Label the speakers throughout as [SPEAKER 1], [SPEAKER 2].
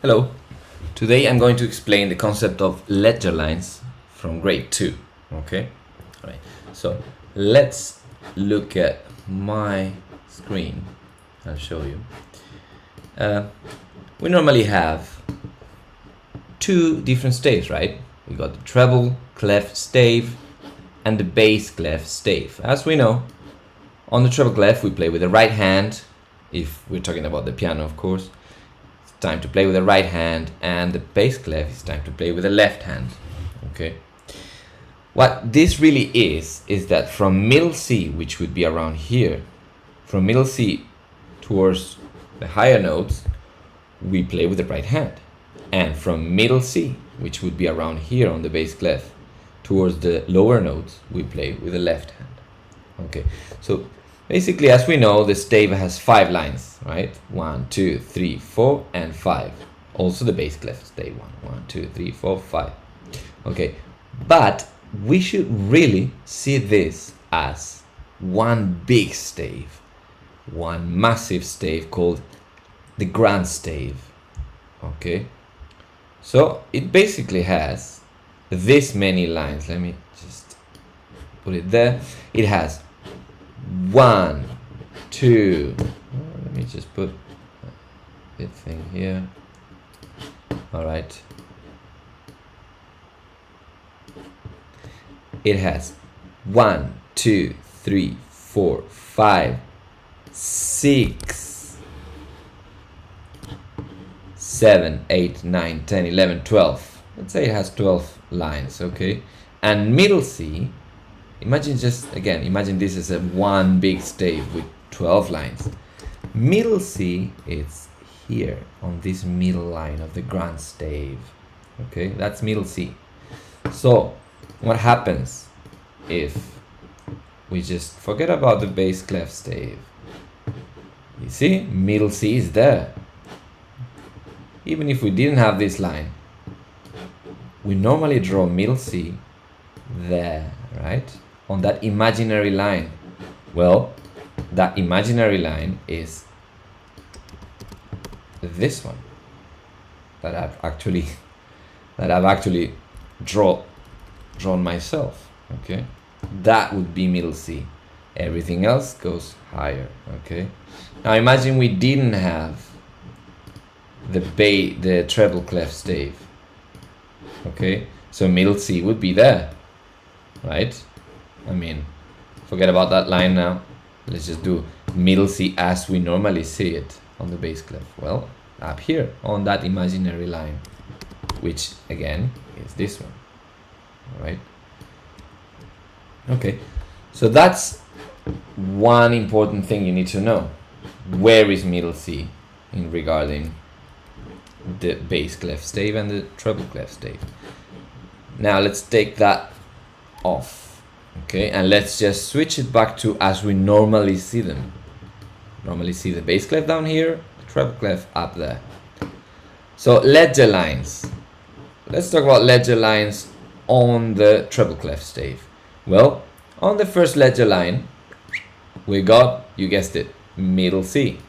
[SPEAKER 1] Hello, today I'm going to explain the concept of Ledgerlines from grade 2, okay? All right, so let's look at my screen. I'll show you. We normally have two different staves, right? We got the treble clef stave and the bass clef stave. As we know, on the treble clef we play with the right hand, if we're talking about the piano, of course. Time to play with the right hand, and the bass clef is time to play with the left hand. Okay, what this really is that from middle C, which would be around here, from middle C towards the higher notes, we play with the right hand, and from middle C, which would be around here on the bass clef, towards the lower notes, we play with the left hand. Okay, so basically, as we know, the stave has 5 lines, right? 1, 2, 3, 4, and 5. Also the bass clef stave 1, 2, 3, 4, 5. Okay, but we should really see this as one big stave, one massive stave called the Grand Stave. Okay, so it basically has this many lines. Let me just put it there. It has 1, 2, let me just put a thing here. All right, it has 1, 2, 3, 4, 5, 6, 7, 8, 9, 10, 11, 12. Let's say it has 12 lines, okay? And middle C, imagine this as a one big stave with 12 lines. Middle C is here on this middle line of the Grand Stave. Okay, that's middle C. So what happens if we just forget about the bass clef stave? You see, middle C is there. Even if we didn't have this line, we normally draw middle C there, right? On that imaginary line. Well, that imaginary line is this one that I've actually drawn myself. Okay, that would be middle C. Everything else goes higher. Okay, now imagine we didn't have the treble clef stave. Okay, so middle C would be there, right? I mean, forget about that line now. Let's just do middle C as we normally see it on the bass clef. Well, up here on that imaginary line, which again is this one. All right. Okay, so that's one important thing you need to know. Where is middle C in regarding the bass clef stave and the treble clef stave? Now let's take that off. Okay, and let's just switch it back to as we normally see them. Normally see the bass clef down here, the treble clef up there. So ledger lines. Let's talk about ledger lines on the treble clef stave. Well, on the first ledger line, we got, you guessed it, middle C.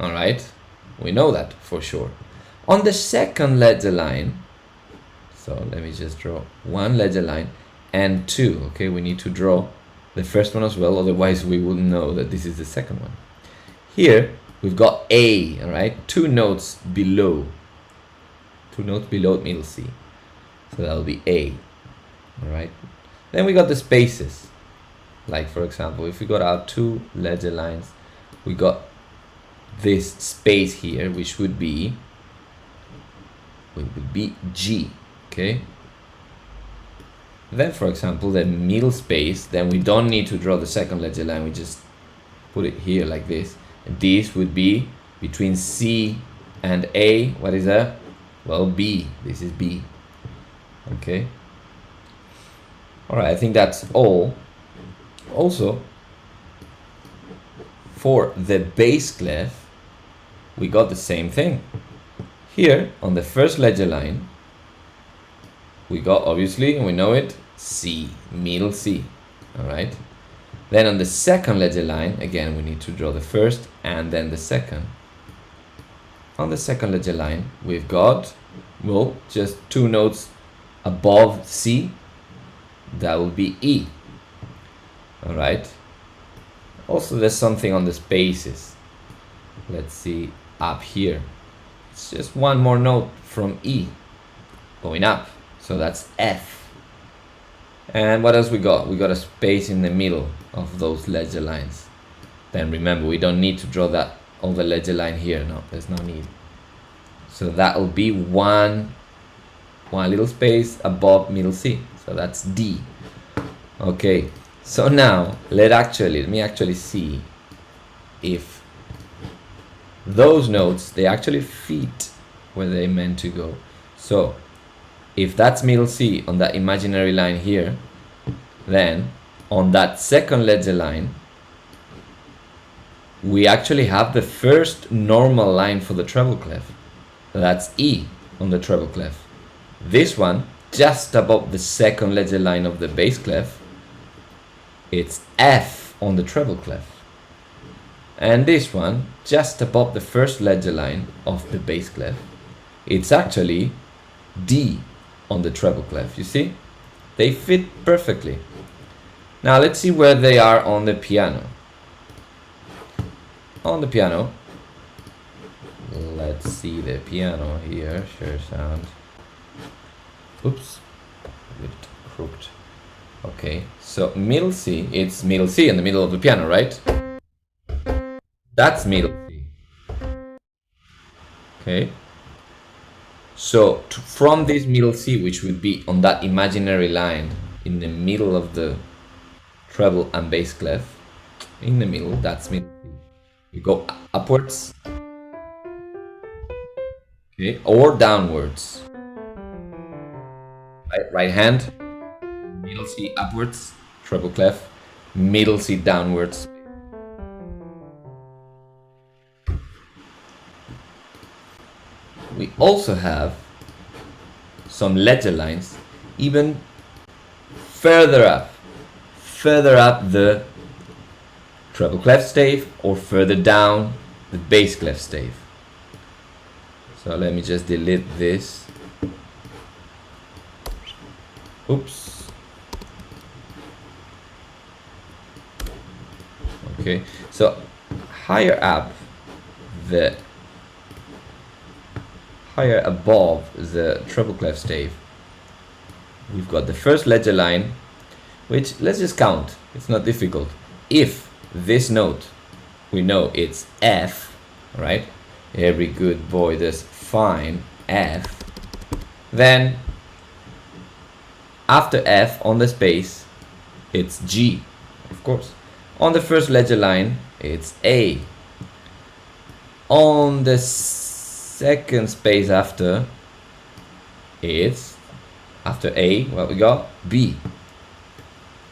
[SPEAKER 1] All right, we know that for sure. On the second ledger line, so let me just draw one ledger line and 2. Okay, we need to draw the first one as well, otherwise we wouldn't know that this is the second one. Here we've got A, all right, 2 notes below middle C, so that'll be A. All right, then we got the spaces, like for example, if we got our 2 ledger lines, we got this space here, which would be G. Okay, then for example the middle space, then we don't need to draw the second ledger line, we just put it here like this, and this would be between C and A. What is that? Well, B. This is B. Okay, all right, I think that's all. Also, for the bass clef, we got the same thing. Here on the first ledger line, we got, obviously, we know it, C, middle C. All right, then on the second ledger line, again we need to draw the first and then the second. on the second ledger line, we've got, well, just two notes above C. That will be E. All right. Also, there's something on the spaces. Let's see up here. It's just one more note from E going up. So that's F. And what else we got? We got a space in the middle of those ledger lines. Then remember, we don't need to draw that on the ledger line here. No, there's no need. So that will be one little space above middle C. So that's D. Okay. So now let me actually see if those notes, they actually fit where they meant to go. So if that's middle C on that imaginary line here, then on that second ledger line, we actually have the first normal line for the treble clef. That's E on the treble clef. This one, just above the second ledger line of the bass clef, it's F on the treble clef. And this one, just above the first ledger line of the bass clef, it's actually D on the treble clef. You see? They fit perfectly. Now let's see where they are on the piano. On the piano, let's see the piano here, share sound. Oops, a bit crooked. Okay, so middle C, it's middle C in the middle of the piano, right? That's middle C. Okay. So from this middle C, which would be on that imaginary line in the middle of the treble and bass clef, in the middle, that's middle C. You go upwards, okay, or downwards. Right hand, middle C upwards, treble clef, middle C downwards. We also have some ledger lines even further up the treble clef stave or further down the bass clef stave. So let me just delete this. Oops. Okay, so higher above the treble clef stave, we've got the first ledger line, which let's just count. It's not difficult. If this note, we know it's F, right? Every good boy does fine F. Then after F on the space, it's G, of course. On the first ledger line, it's A. On the second space after, it's after A, what we got? B.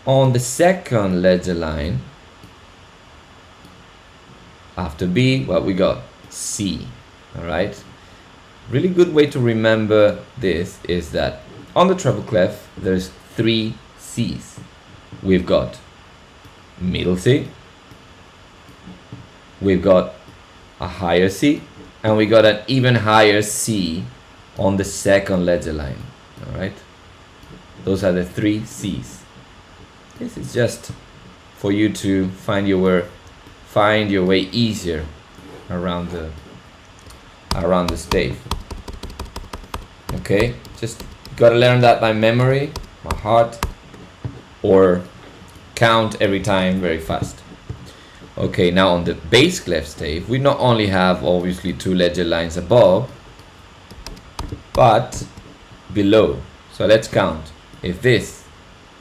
[SPEAKER 1] On the second ledger line, after B, what we got? C. Alright? Really good way to remember this is that on the treble clef, there's 3 C's. We've got middle C, we've got a higher C, and we got an even higher C on the second ledger line. Alright? Those are the 3 C's. This is just for you to find your way easier around the stave. Okay? Just gotta learn that by memory, by heart, or count every time very fast. Okay, now on the bass clef stave, we not only have obviously 2 ledger lines above, but below. So let's count. If this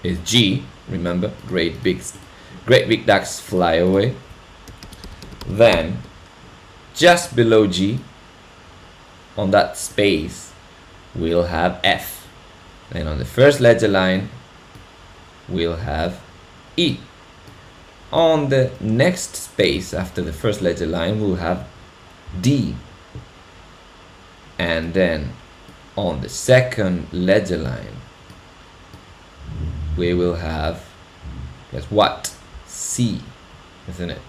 [SPEAKER 1] is G, remember, great big ducks fly away, then just below G, on that space, we'll have F. Then on the first ledger line, we'll have E. On the next space after the first ledger line, we'll have D. And then on the second ledger line, we will have, guess what? C, isn't it?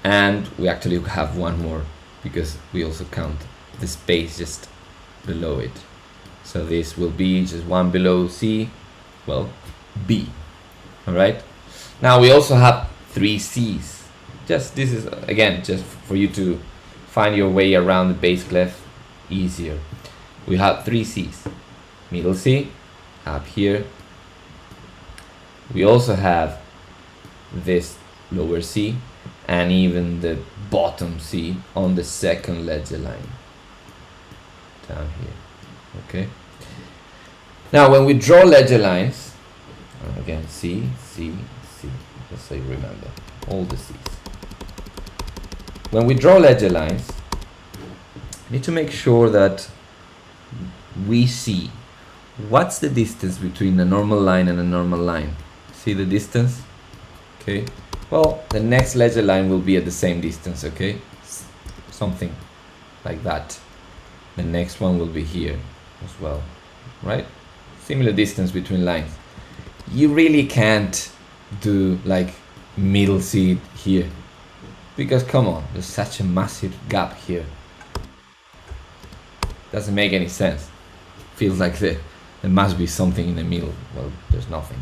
[SPEAKER 1] And we actually have one more because we also count the space just below it. So this will be just one below C, well, B. All right. Now we also have 3 Cs. Just this is again just for you to find your way around the bass clef easier. We have 3 Cs. Middle C, up here. We also have this lower C and even the bottom C on the second ledger line down here. Okay. Now when we draw ledger lines, again C, C, C, just so you remember all the C's. When we draw ledger lines, we need to make sure that we see what's the distance between a normal line and a normal line. See the distance? Okay. Well, the next ledger line will be at the same distance, okay? Something like that. The next one will be here as well, right? Similar distance between lines. You really can't do like middle C here, because come on, there's such a massive gap here. Doesn't make any sense. Feels like there must be something in the middle. Well, there's nothing.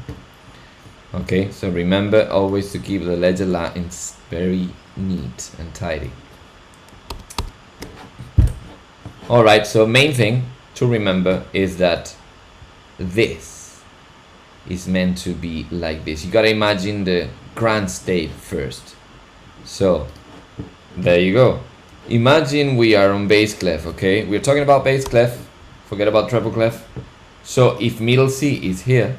[SPEAKER 1] Okay, so remember always to keep the ledger lines very neat and tidy. Alright, so main thing to remember is that this is meant to be like this. You gotta imagine the Grand Stave first. So, there you go. Imagine we are on bass clef, okay? We're talking about bass clef, forget about treble clef. So if middle C is here,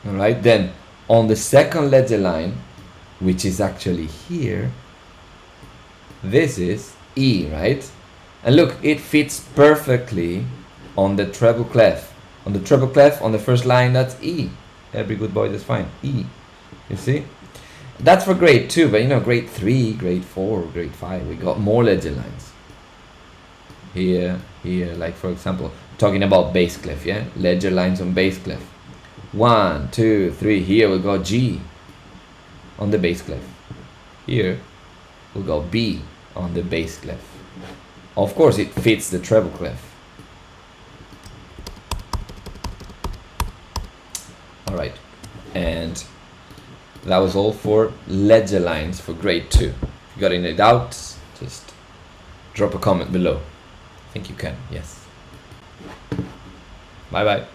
[SPEAKER 1] alright, then on the second ledger line, which is actually here, this is E, right? And look, it fits perfectly on the treble clef. On the treble clef, on the first line, that's E. Every good boy, that's fine. E. You see? That's for grade 2, but you know, grade 3, grade 4, grade 5, we got more ledger lines. Here, here, like for example, talking about bass clef, yeah? Ledger lines on bass clef. 1, 2, 3, here we got G on the bass clef. Here, we got B on the bass clef. Of course, it fits the treble clef. Alright, and that was all for ledger lines for grade 2. If you got any doubts, just drop a comment below. I think you can, yes. Bye bye.